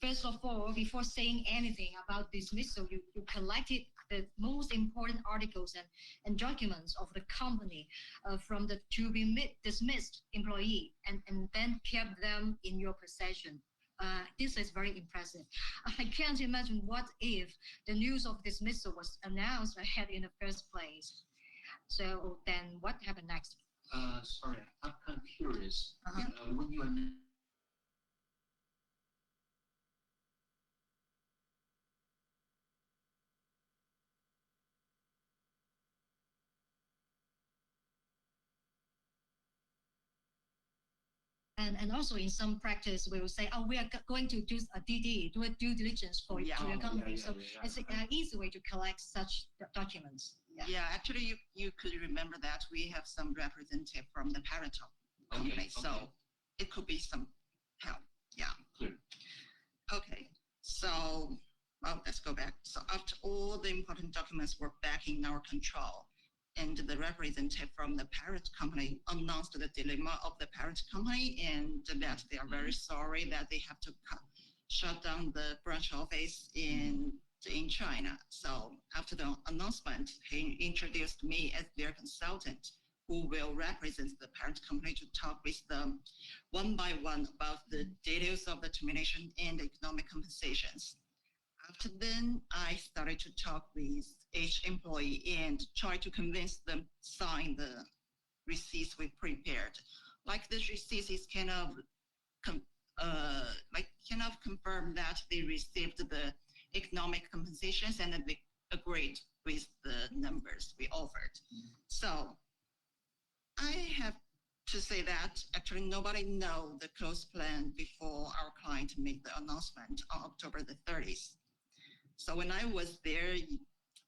first of all, before saying anything about dismissal, you collected the most important articles and documents of the company from the to be dismissed employee, and then kept them in your possession. This is very impressive. I can't imagine what if the news of dismissal was announced ahead in the first place. So then what happened next? Sorry, I'm kind of curious. When you And also in some practice, we will say, oh, we are going to do a DD, do a due diligence for your company. So it's an easy way to collect such documents. Yeah, actually, you could remember that we have some representative from the parent company, so it could be some help. Yeah. Clear. Okay, so let's go back. So after all the important documents were back in our control, and the representative from the parent company announced the dilemma of the parent company, and that they are very sorry that they have to shut down the branch office in China. So after the announcement, he introduced me as their consultant, who will represent the parent company to talk with them one by one about the details of the termination and economic compensations. After then, I started to talk with each employee and try to convince them sign the receipts we prepared. Like the receipts is kind of confirm that they received the economic compensations and they agreed with the numbers we offered. So I have to say that actually nobody know the close plan before our client made the announcement on October the 30th. So when I was there,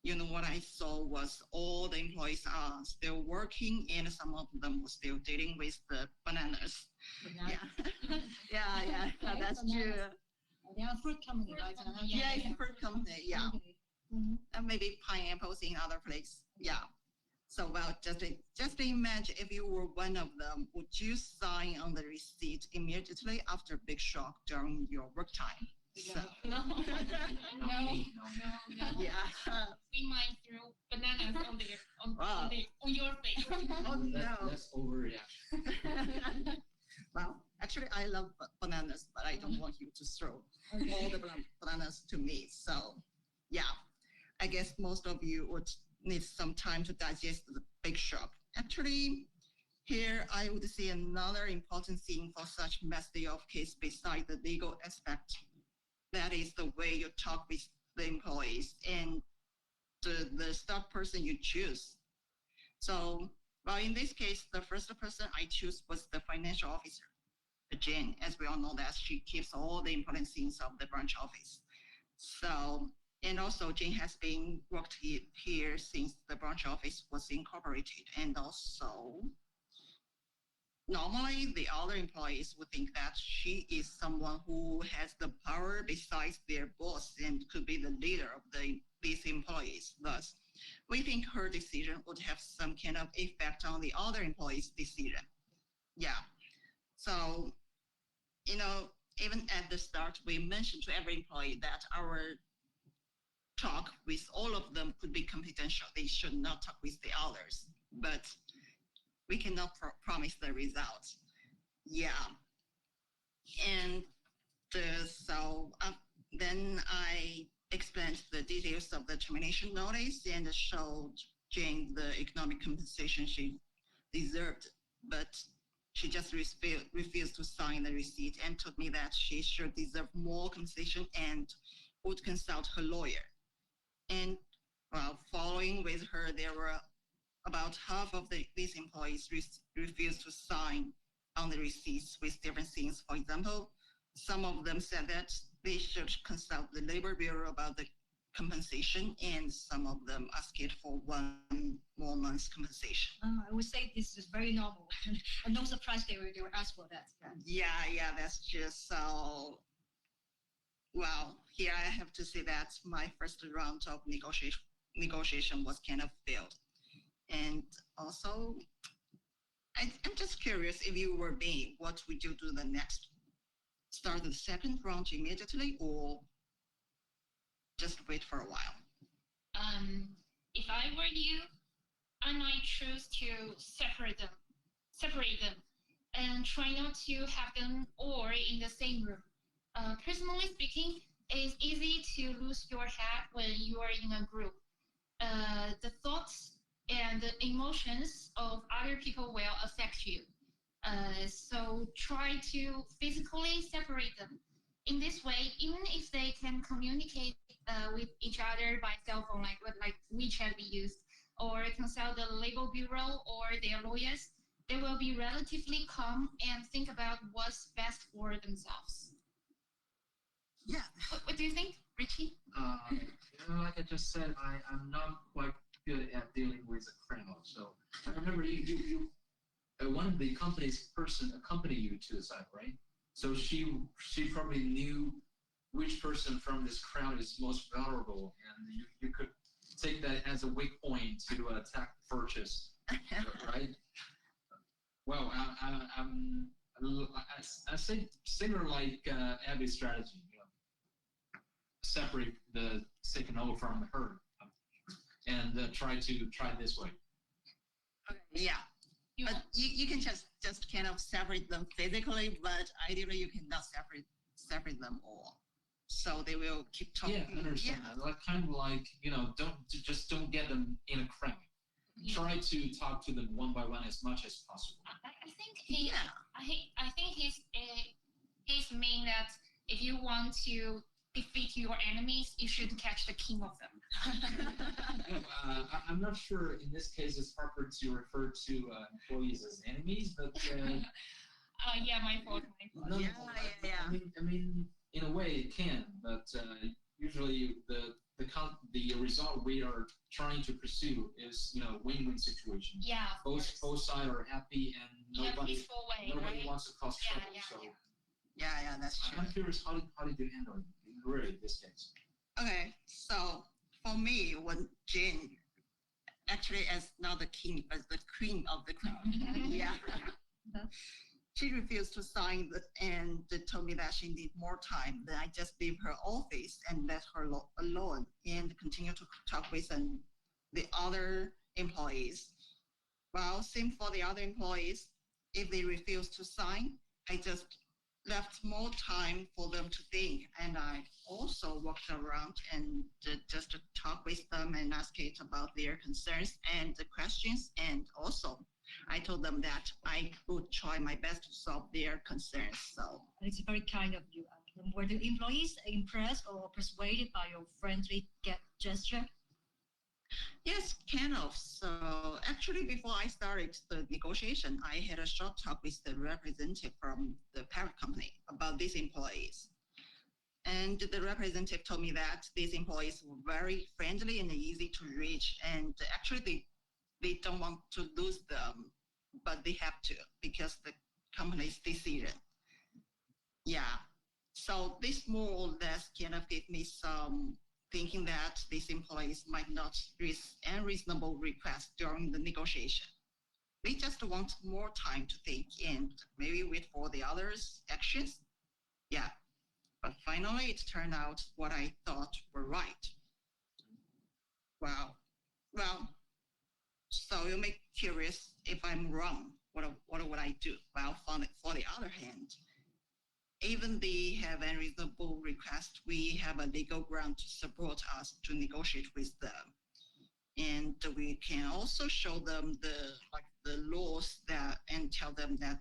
you know, what I saw was all the employees are still working, and some of them were still dealing with the bananas. Yeah, that's true. They are fruit company, right? Yeah, it's a fruit company, yeah. Okay. Mm-hmm. And maybe pineapples in other place, yeah. So, well, just imagine if you were one of them, would you sign on the receipt immediately after big shock during your work time? So, No. No. yeah. We might throw bananas Wow. on your face. Oh no. That's overreaction. Well, actually, I love bananas, but I don't want you to throw all the bananas to me. So, yeah, I guess most of you would need some time to digest the big shock. Actually, here I would see another important thing for such messy of case beside the legal aspect. That is the way you talk with the employees and the staff person you choose. So, well, in this case, the first person I choose was the financial officer, Jane. As we all know that she keeps all the important things of the branch office. So, and also Jane has been worked here since the branch office was incorporated. And also, normally the other employees would think that she is someone who has the power besides their boss and could be the leader of these employees. Thus, we think her decision would have some kind of effect on the other employees' decision. Yeah. So, even at the start, we mentioned to every employee that our talk with all of them could be confidential. They should not talk with the others, but we cannot promise the results. Yeah. And then I explained the details of the termination notice and showed Jane the economic compensation she deserved, but she just refused to sign the receipt and told me that she should deserve more compensation and would consult her lawyer. And well, following with her, there were about half of these employees refused to sign on the receipts with different things. For example, some of them said that they should consult the Labor Bureau about the compensation, and some of them asked for 1 more month's compensation. I would say this is very normal, and no surprise they will ask for that. Yeah, that's just so. Well, here I have to say that my first round of negotiation was kind of failed. And also, I'm just curious, if you were me, what would you do the next? Start the second round immediately or just wait for a while? If I were you, I might choose to separate them, and try not to have them all in the same room. Personally speaking, it's easy to lose your head when you are in a group. The thoughts and the emotions of other people will affect you. So try to physically separate them. In this way, even if they can communicate with each other by cell phone, like WeChat we used, or consult the Labor Bureau or their lawyers, they will be relatively calm and think about what's best for themselves. Yeah. What do you think, Richie? Like I just said, I'm not quite good at dealing with a criminal. So I remember you one of the company's person accompanied you to the site, right? So she probably knew which person from this crowd is most vulnerable, and you could take that as a weak point to attack the purchase, right? Well, I say similar like Abby's strategy, separate the second O from her, and try this way. Okay. Yeah. But you can just kind of separate them physically, but ideally you cannot separate them all. So they will keep talking. Yeah, I understand that. Like kind of like, don't get them in a crowd. Yeah. Try to talk to them one by one as much as possible. I think he's mean that if you want to defeat your enemies, you should catch the king of them. I'm not sure in this case it's proper to refer to employees as enemies, but yeah, my fault. No, yeah. I mean, in a way it can, but usually the result we are trying to pursue is win-win situation. Yeah. Both sides are happy and nobody right? wants to cause trouble. Yeah, that's true. I'm curious, how did you handle it really in this case? Okay, so for me, when Jane actually as not the king, but the queen of the crowd. Yeah. She refused to sign and told me that she needed more time. Then I just leave her office and let her alone and continue to talk with the other employees. Well, same for the other employees. If they refuse to sign, I just left more time for them to think. And I also walked around and just talk with them and ask it about their concerns and the questions. And also, I told them that I would try my best to solve their concerns. So It's very kind of you. Were the employees impressed or persuaded by your friendly gesture? yes, kind of. So actually, before I started the negotiation, I had a short talk with the representative from the parent company about these employees. And the representative told me that these employees were very friendly and easy to reach. And actually, they don't want to lose them, but they have to because the company's decision. Yeah. So this more or less kind of gave me some thinking that these employees might not raise unreasonable requests during the negotiation. They just want more time to think and maybe wait for the others' actions. Yeah. But finally, it turned out what I thought were right. Wow. Well, so you may be curious if I'm wrong. What would I do? Well, for the other hand, even they have unreasonable request, we have a legal ground to support us to negotiate with them. And we can also show them the laws that and tell them that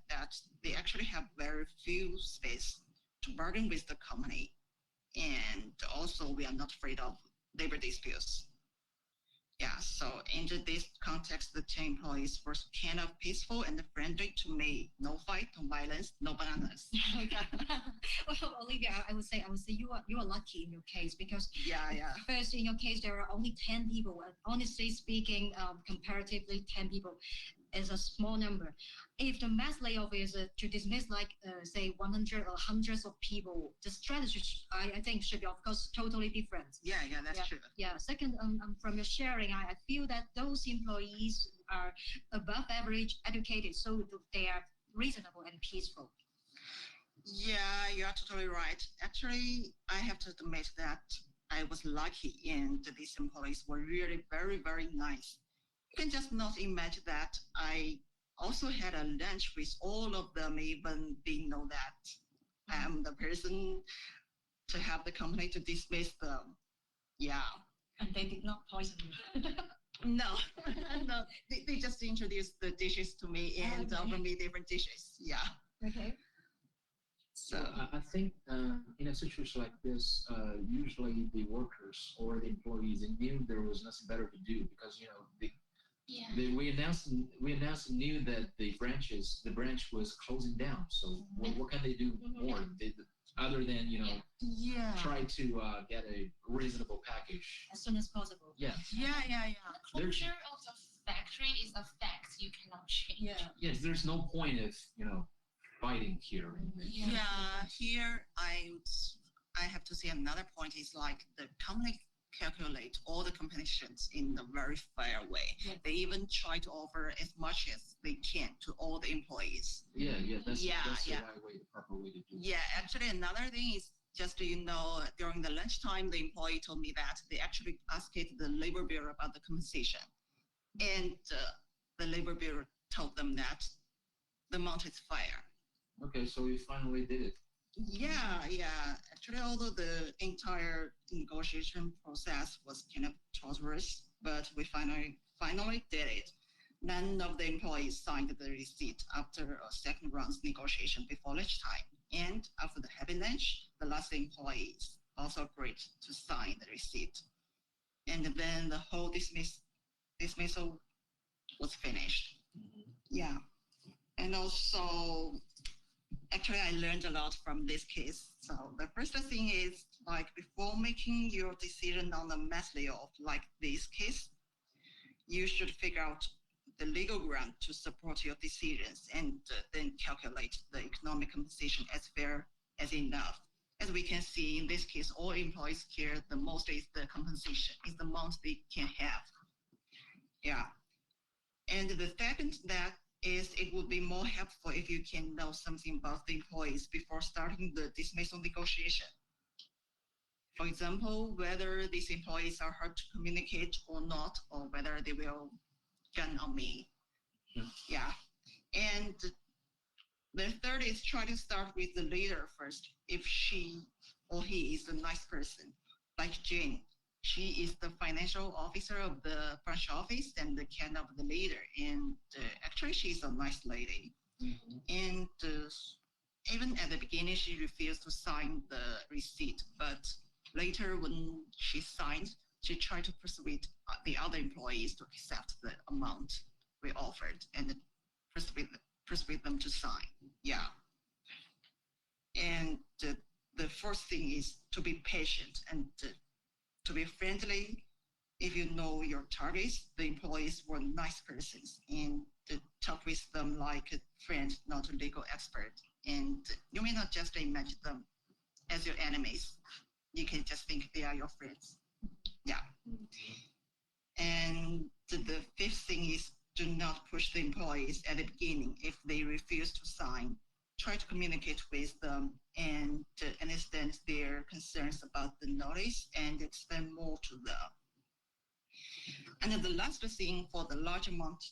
they actually have very few space to bargain with the company. And also we are not afraid of labor disputes. Yeah, so in this context, the 10 employees were kind of peaceful and friendly to me. No fight, no violence, no bananas. Well, Olivia, I would say you are lucky in your case because Yeah. first in your case there are only 10 people. And honestly speaking, comparatively 10 people is a small number. If the mass layoff is to dismiss say 100 or hundreds of people, the strategy I think should be of course totally different. Yeah, that's true. Yeah. Second, from your sharing, I feel that those employees are above average educated, so they are reasonable and peaceful. Yeah, you are totally right. Actually, I have to admit that I was lucky and these employees were really very, very nice. You can just not imagine that I also had a lunch with all of them, even they know that I'm the person to have the company to dismiss them. Yeah. And they did not poison you. No, no. They just introduced the dishes to me and offer me different dishes. Yeah. Okay. So I think in a situation like this, usually the workers or the employees knew there was nothing better to do because we announced knew that the branch was closing down. So what can they do more other than try to get a reasonable package As soon as possible. Yeah. The closure of the factory is a fact you cannot change. Yes, there's no point of fighting here. Yeah, here I have to say another point is like the company calculate all the competitions in a very fair way. Yeah. They even try to offer as much as they can to all the employees. That's Yeah. the proper way to do it. Yeah, actually another thing is just during the lunchtime, the employee told me that they actually asked the labor bureau about the compensation, and the labor bureau told them that the amount is fair. Okay, so we finally did it. Yeah. Actually, although the entire negotiation process was kind of torturous, but we finally did it. None of the employees signed the receipt after a second round negotiation before lunchtime. And after the happy lunch, the last employees also agreed to sign the receipt. And then the whole dismissal was finished. Yeah. And also, actually, I learned a lot from this case. So the first thing is before making your decision on a mass layoff like this case, you should figure out the legal ground to support your decisions and then calculate the economic compensation as fair as enough. As we can see in this case, all employees care the most is the compensation, is the amount they can have. Yeah. And the second that is it would be more helpful if you can know something about the employees before starting the dismissal negotiation. For example, whether these employees are hard to communicate or not, or whether they will gun on me. Yeah. And the third is try to start with the leader first. If she or he is a nice person, like Jane, she is the financial officer of the branch office and the kind of the leader. And actually, she's a nice lady. Mm-hmm. And even at the beginning, she refused to sign the receipt. But later, when she signed, she tried to persuade the other employees to accept the amount we offered and persuade them to sign. Yeah. And the first thing is to be patient and to be friendly. If you know your targets, the employees were nice persons, and talk with them like a friend, not a legal expert. And you may not just imagine them as your enemies. You can just think they are your friends. Yeah. And the fifth thing is do not push the employees at the beginning if they refuse to sign. Try to communicate with them and understand their concerns about the notice and explain more to them. And then the last thing for the large amount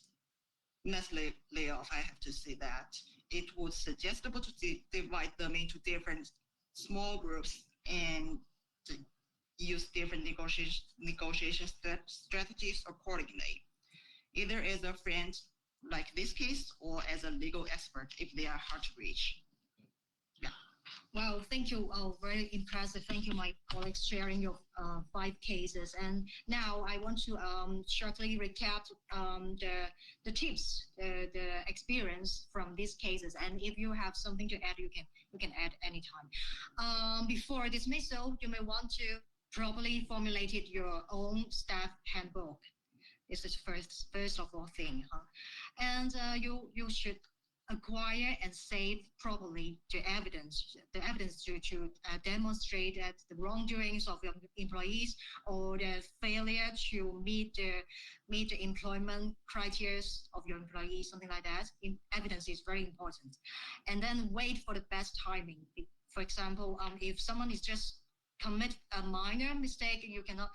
mass layoff, I have to say that it was suggestible to divide them into different small groups and to use different negotiation strategies accordingly, either as a friend, like this case, or as a legal expert if they are hard to reach. Yeah. Wow, thank you. Very impressive. Thank you, my colleagues, sharing your 5 cases. And now I want to shortly recap the tips, the experience from these cases. And if you have something to add, you can add anytime. Before dismissal, you may want to properly formulate your own staff handbook. This is first of all thing, and you should acquire and save properly the evidence to demonstrate that the wrongdoings of your employees or the failure to meet the employment criteria of your employees, something like that. Evidence is very important, and then wait for the best timing. For example, if someone is just commit a minor mistake, you cannot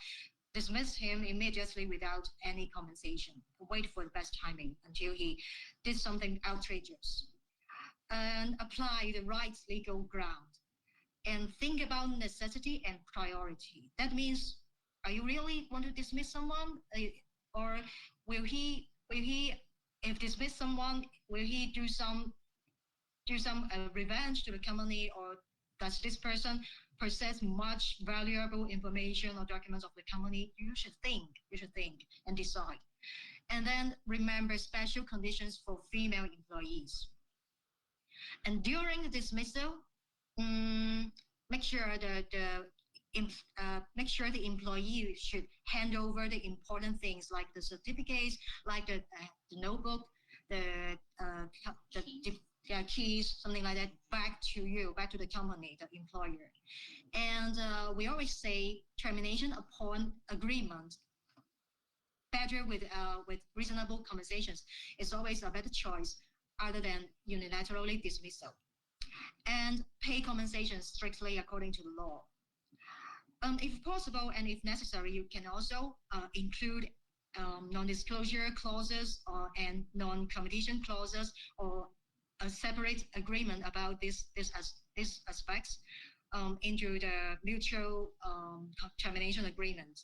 dismiss him immediately without any compensation. Wait for the best timing until he did something outrageous. And apply the right legal ground. And think about necessity and priority. That means, are you really want to dismiss someone? Or will he, if dismiss someone, will he do some revenge to the company, or does this person possess much valuable information or documents of the company? You should think and decide. And then remember special conditions for female employees. And during the dismissal, make sure the employee should hand over the important things like the certificates, like the notebook, the keys, something like that, back to the company, the employer. And we always say termination upon agreement, better with reasonable compensations, is always a better choice other than unilaterally dismissal. And pay compensation strictly according to the law. If possible and if necessary, you can also include non-disclosure clauses and non-competition clauses, or a separate agreement about these aspects into the mutual termination agreement.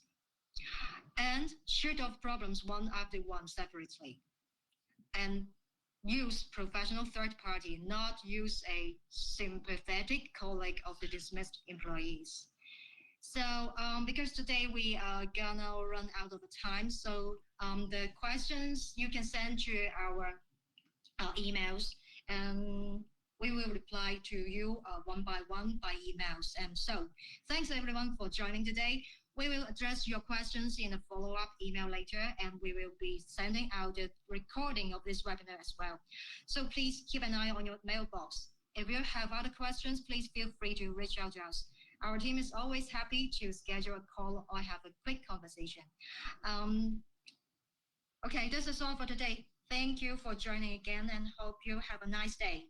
And shoot off problems one after one separately. And use professional third party, not use a sympathetic colleague of the dismissed employees. So because today we are gonna run out of time, so the questions you can send to our emails, and we will reply to you one by one by emails. And so thanks everyone for joining today. We will address your questions in a follow-up email later, and we will be sending out the recording of this webinar as well. So please keep an eye on your mailbox. If you have other questions, please feel free to reach out to us. Our team is always happy to schedule a call or have a quick conversation. Okay, this is all for today. Thank you for joining again and hope you have a nice day.